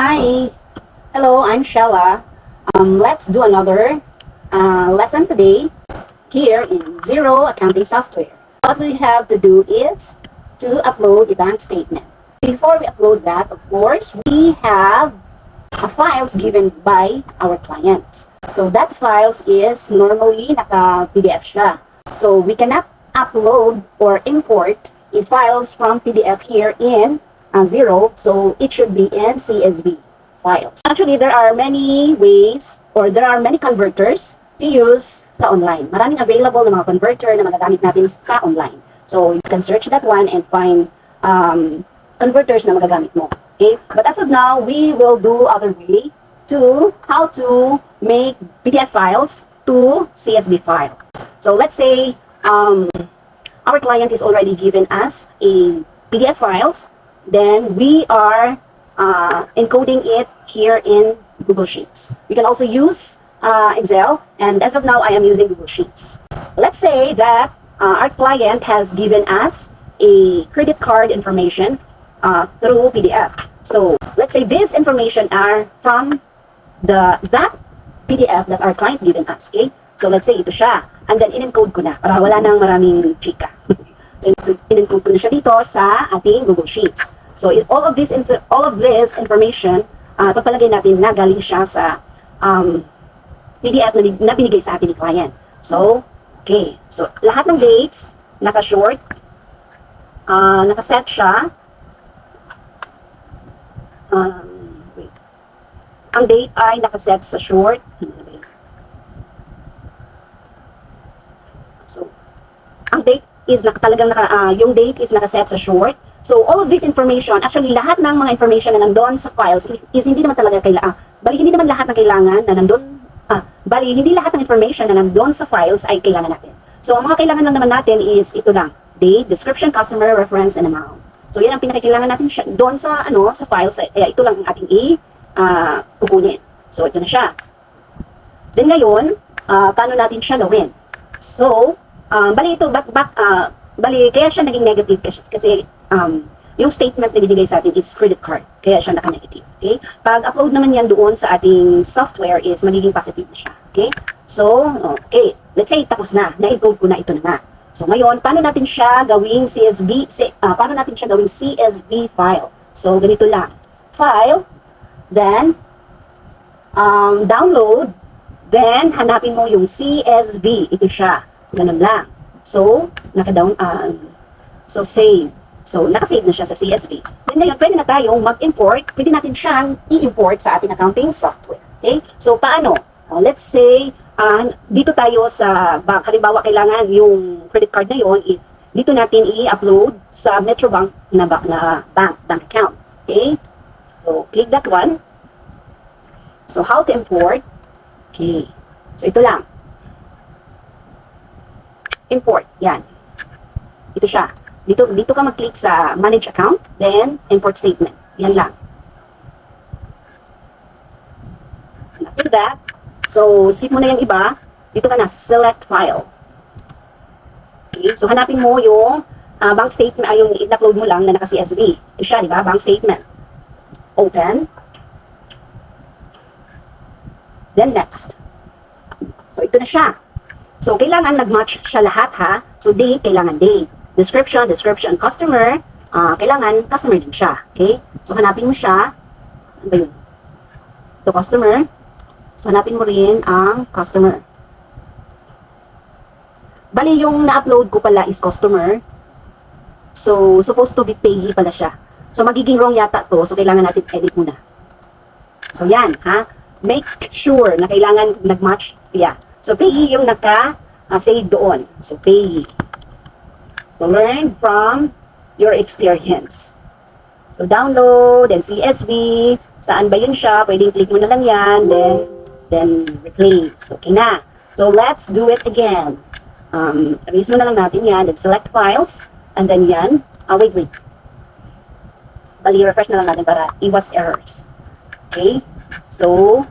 Hi, hello, I'm Shella. Let's do another lesson today here in Zero Accounting Software. What we have to do is to upload a bank statement. Before we upload that, of course, we have files given by our client. So that files is normally naka-PDF siya. So we cannot upload or import files from PDF here in Zero, so it should be in CSV files. Actually, there are many ways or there are many converters to use sa online. Maraming available na mga converter na magagamit natin sa online. So you can search that one and find converters na magagamit mo. Okay? But as of now, we will do other way to how to make PDF files to CSV file. So let's say our client is already given us a PDF files. Then we are encoding it here in Google Sheets. We can also use Excel, and as of now, I am using Google Sheets. Let's say that our client has given us a credit card information through PDF. So let's say this information are from that PDF that our client given us. Okay, so let's say ito siya, and then in-encode ko na para wala nang maraming chika. So in-encode ko na siya dito sa ating Google Sheets. So all of this information, papalagay natin na galing siya sa PDF na binigay sa atin ni client. So, okay. So lahat ng dates, naka-short, naka-set siya. Wait. Ang date ay naka-set sa short. So, ang date is yung date is naka-set sa short. So, all of this information, actually, lahat ng mga information na nandun sa files is hindi naman talaga kailangan. Bali, hindi naman lahat ng kailangan na nandun. Hindi lahat ng information na nandun sa files ay kailangan natin. So, ang mga kailangan lang naman natin is ito lang. Date, description, customer, reference, and amount. So, yan ang pinakailangan natin siya. Doon sa, sa files, ito lang ang ating kukunin. So, ito na siya. Then ngayon, paano natin siya gawin? So, bali ito, kaya siya naging negative kasi yung statement na binigay sa atin is credit card. Kaya siya naka-negative. Okay? Pag upload naman yan doon sa ating software is magiging positive na siya. Okay? So, okay. Let's say tapos na. Na-encode ko na ito na nga. So, ngayon, paano natin siya gawing CSV file? So, ganito lang. File, then, download, then, hanapin mo yung CSV. Ito siya. Ganun lang. So, so save. So, nakasave na siya sa CSV. Then ngayon, pwede na tayong mag-import. Pwede natin siyang i-import sa ating accounting software. Okay? So, paano? Let's say, dito tayo sa bank. Halimbawa, kailangan yung credit card na yon is dito natin i-upload sa Metrobank na bank account. Okay? So, click that one. So, how to import? Okay. So, ito lang. Import. Yan. Ito siya. Dito ka mag-click sa manage account, then import statement. Yan lang. And after that, so skip mo na yung iba. Dito ka na, select file. Okay, so hanapin mo yung bank statement, yung in-upload mo lang na naka-CSV. Ito siya, di ba? Bank statement. Open. Then next. So ito na siya. So kailangan nag-match siya lahat ha. So date, kailangan date. Description, customer, kailangan customer din siya. Okay? So, hanapin mo siya. Saan ba yun? Ito, customer. So, hanapin mo rin ang customer. Bali, yung na-upload ko pala is customer. So, supposed to be payee pala siya. So, magiging wrong yata to. So, kailangan natin edit muna. So, yan, ha? Make sure na kailangan nag-match siya. So, payee yung naka-save doon. So, payee. So, learn from your experience. So, download, then CSV. Saan ba yun siya? Pwedeng click mo na lang yan. Then replace. Okay na. So, let's do it again. Erase mo na lang natin yan. Then, select files. And then yan. Wait. Bali, refresh na lang natin para iwas errors. Okay? So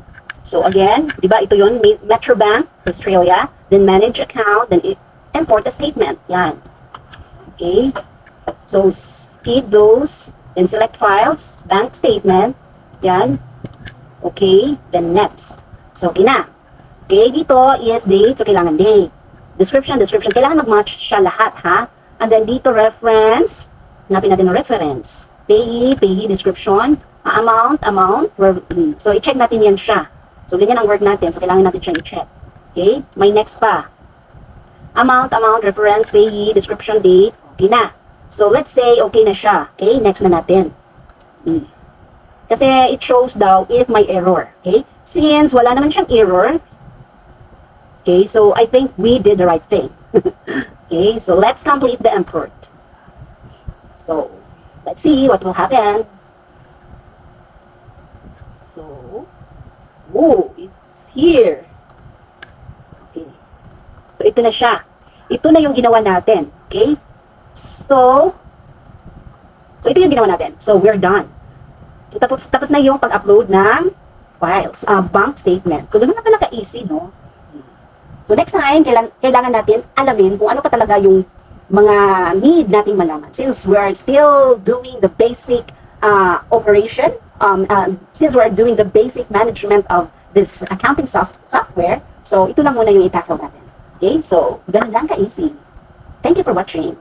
again, di ba ito yun? Metrobank, Australia. Then, manage account. Then, import the statement. Yan. Okay, so skip those, then select files, bank statement, Yan. Okay, then next. So, okay na. Okay, dito is date. So, kailangan date. Description. Kailangan mag-match siya lahat, ha? And then dito, reference. Hanapin natin ang reference. Payee, description. Amount. So, i-check natin yan siya. So, ganyan ang work natin. So, kailangan natin siya i-check. Okay, may next pa. Amount, reference, payee, description, date. Okay na. So, let's say, okay na siya. Okay, next na natin. Kasi it shows daw if may error. Okay? Since wala naman siyang error, okay, so I think we did the right thing. Okay, so let's complete the import. So, let's see what will happen. So, oh, it's here. Okay. So, ito na siya. Ito na yung ginawa natin. Okay? So ito yung ginawa natin. So, we're done. So, tapos na yung pag-upload ng files, bank statement. So, ganun na pala ka-easy, no? So, next time, kailangan natin alamin kung ano pa talaga yung mga need nating malaman. Since we're still doing the basic operation, since we're doing the basic management of this accounting software, so ito lang muna yung i-tackle natin. Okay? So, ganun lang ka-easy. Thank you for watching.